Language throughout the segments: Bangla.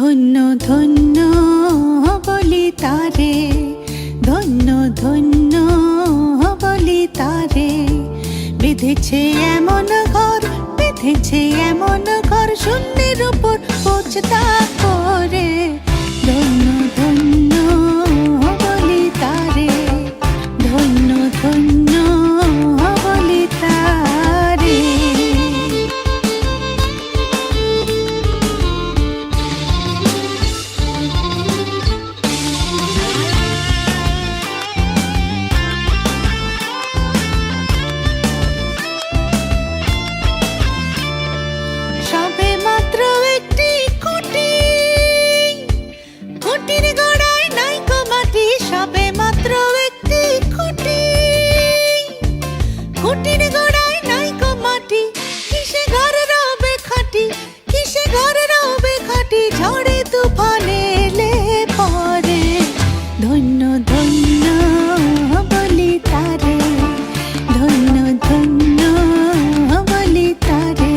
ধন্য ধন্য বলি তারে, ধন্য ধন্য বলি তারে। বেঁধেছে এমন ঘর, বেঁধেছে এমন ঘর, শূন্যের উপর পোছতা করে। ধন্য ধন্য বলি তারে, ধন্য ধন্য বলি তারে। সবে মাত্র একটি খুঁটি, খুঁটির গোড়ায় নাইকো মাটি। সবে মাত্র একটি খুঁটি, খুঁটির গোড়ায় নাইকো মাটি। কিসে ঘর রবে খাঁটি, কিসে ঘর রবে খাঁটি, ঝড়ে তুফানে এলে পরে। ধন্য ধন্য বলি তারে, ধন্য ধন্য বলি তারে।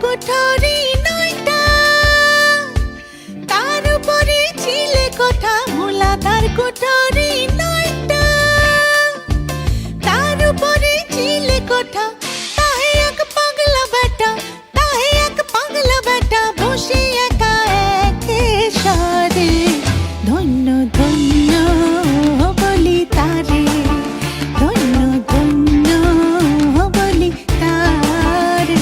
কুঠরি নয়টা, তার উপরে ছিলে কোঠা। মূলাধার কুঠরি নয়টা, তার উপরে ছিলে কোঠা। তাহে এক পাগলা বেটা, তাহে এক পাগলা বেটা, বসে একা একে সারে। ধন্য ধন্য বলি তারে, ধন্য ধন্য বলি তারে।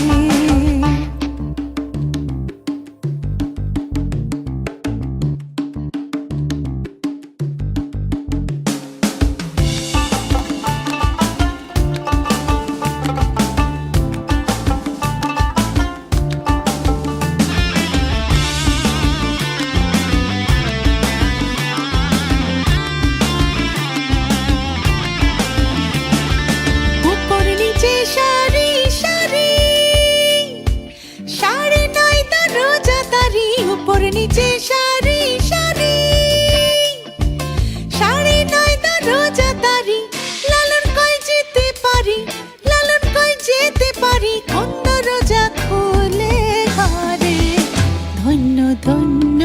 উপর নিচে সারি সারি, 9:30 দরজা তারি। লালন কই যেতে পারি, লালন কই যেতে পারি, কোন দরজা খুলে ঘরে। ধন্য ধন্য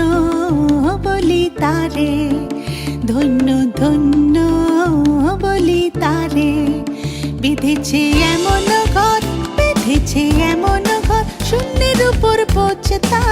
বলি তারে, ধন্য ধন্য বলি তারে। বেঁধেছে এমন ঘর, বেঁধেছে এমন ঘর, শূন্যের উপর পোছতা